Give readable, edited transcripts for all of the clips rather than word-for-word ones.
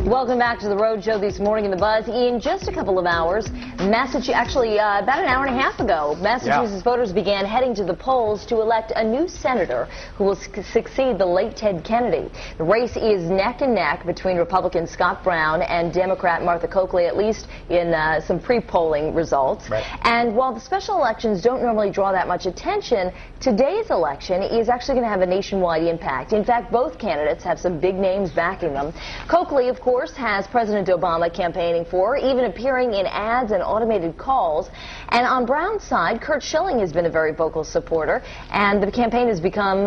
Welcome back to the Road Show this morning in the Buzz. In just a couple of hours, actually about an hour and a half ago, Massachusetts voters began heading to the polls to elect a new senator who will succeed the late Ted Kennedy. The race is neck and neck between Republican Scott Brown and Democrat Martha Coakley, at least in some pre-polling results. Right. And while the special elections don't normally draw that much attention, today's election is actually going to have a nationwide impact. In fact, both candidates have some big names backing them. Coakley, of course, has President Obama campaigning for, even appearing in ads and automated calls. And on Brown's side, Curt Schilling has been a very vocal supporter, and the campaign has become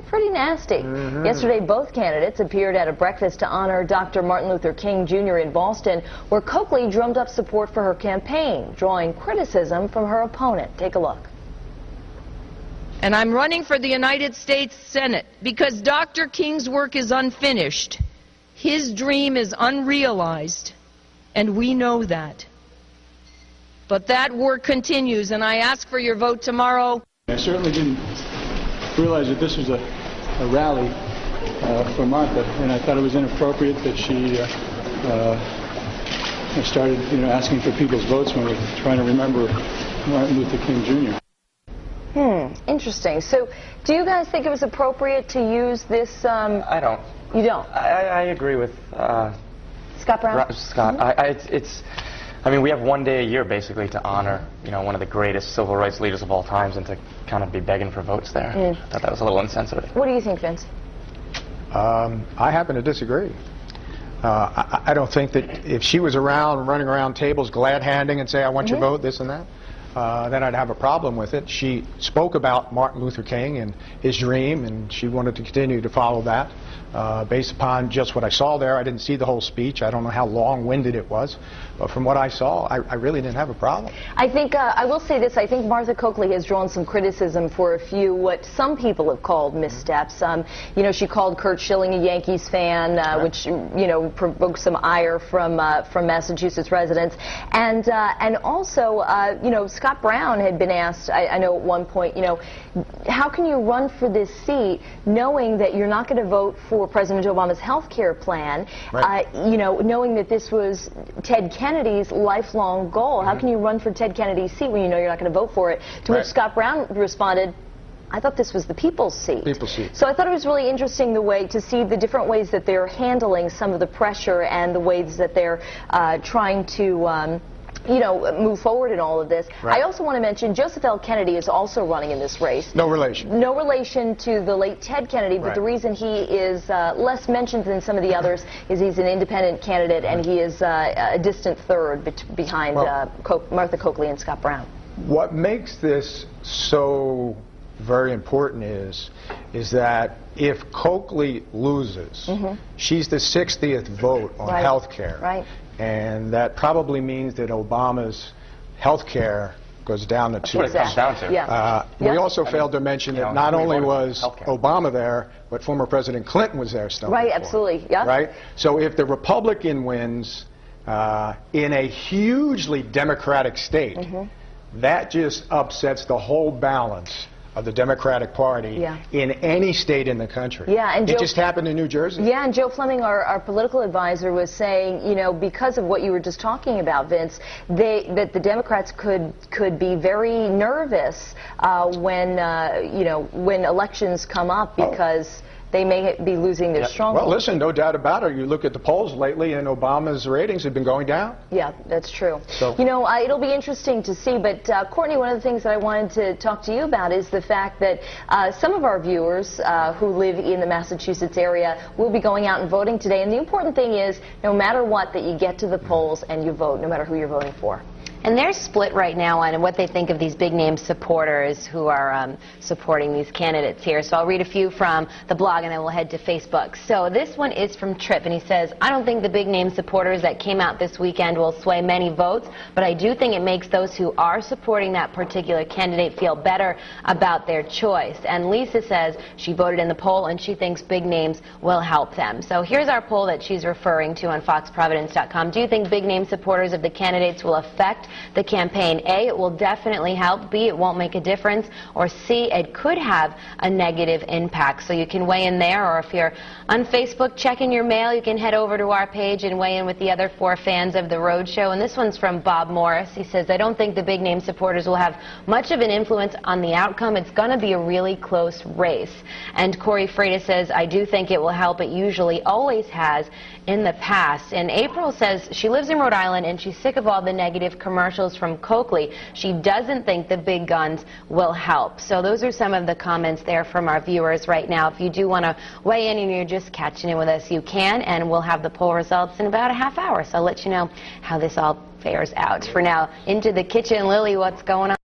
pretty nasty. Yesterday, both candidates appeared at a breakfast to honor Dr. Martin Luther King Jr. in Boston, where Coakley drummed up support for her campaign, drawing criticism from her opponent. Take a look. And I'm running for the United States Senate because Dr. King's work is unfinished. His dream is unrealized, and we know that. But that work continues, and I ask for your vote tomorrow. I certainly didn't realize that this was a rally for Martha, and I thought it was inappropriate that she started, asking for people's votes when we're trying to remember Martin Luther King Jr. Interesting. So, do you guys think it was appropriate to use this? I don't. You don't? I agree with Scott Brown? Scott. I mean, we have one day a year basically to honor, one of the greatest civil rights leaders of all times, and to kind of be begging for votes there. I thought that was a little insensitive. What do you think, Vince? I happen to disagree. I don't think that if she was around, running around tables, glad-handing and say, I want your vote, this and that, then I'd have a problem with it. She spoke about Martin Luther King and his dream, and she wanted to continue to follow that. Based upon just what I saw there, I didn't see the whole speech. I don't know how long-winded it was, but from what I saw, I really didn't have a problem. I think, I will say this, I think Martha Coakley has drawn some criticism for a few, what some people have called missteps. She called Curt Schilling a Yankees fan, which, provoked some ire from Massachusetts residents. And also, Scott Brown had been asked, I know at one point, how can you run for this seat knowing that you're not going to vote for President Obama's health care plan, knowing that this was Ted Kennedy's lifelong goal? How can you run for Ted Kennedy's seat when you know you're not going to vote for it? To which Scott Brown responded, I thought this was the people's seat. People's seat. So I thought it was really interesting to see the different ways that they're handling some of the pressure and the ways that they're trying to move forward in all of this. I also want to mention Joseph L. Kennedy is also running in this race. No relation. No relation to the late Ted Kennedy, but the reason he is less mentioned than some of the others is he's an independent candidate, and he is a distant third behind Martha Coakley and Scott Brown. What makes this so very important is that if Coakley loses, she's the 60th vote on health care. And that probably means that Obama's health care goes down to 2. That's what it comes down to. We also failed to mention that not only was Obama there, but former President Clinton was there still. Absolutely. So if the Republican wins in a hugely Democratic state, that just upsets the whole balance of the Democratic Party in any state in the country. And it just happened in New Jersey. And Joe Fleming, our political advisor, was saying, because of what you were just talking about, Vince, that the Democrats could be very nervous when elections come up, because they may be losing their stronghold. Well, listen, no doubt about it. You look at the polls lately, and Obama's ratings have been going down. Yeah, that's true. So, it'll be interesting to see. But, Courtney, one of the things that I wanted to talk to you about is the fact that some of our viewers who live in the Massachusetts area will be going out and voting today. And the important thing is, no matter what, that you get to the polls and you vote, no matter who you're voting for. And they're split right now on what they think of these big-name supporters who are supporting these candidates here. So I'll read a few from the blog, and then we'll head to Facebook. So this one is from Tripp, and he says, I don't think the big-name supporters that came out this weekend will sway many votes, but I do think it makes those who are supporting that particular candidate feel better about their choice. And Lisa says she voted in the poll, and she thinks big names will help them. So here's our poll that she's referring to on foxprovidence.com. Do you think big-name supporters of the candidates will affect the campaign. A, it will definitely help. B, it won't make a difference. Or C, it could have a negative impact. So you can weigh in there, or if you're on Facebook checking your mail, you can head over to our page and weigh in with the other 4 fans of the Roadshow. And this one's from Bob Morris. He says, I don't think the big name supporters will have much of an influence on the outcome. It's going to be a really close race. And Corey Freitas says, I do think it will help. It usually always has in the past. And April says she lives in Rhode Island and she's sick of all the negative commercials from Coakley. She doesn't think the big guns will help. So those are some of the comments there from our viewers right now. If you do want to weigh in and you're just catching in with us, you can, and we'll have the poll results in about a half hour. So I'll let you know how this all fares out. For now, into the kitchen. Lily, what's going on?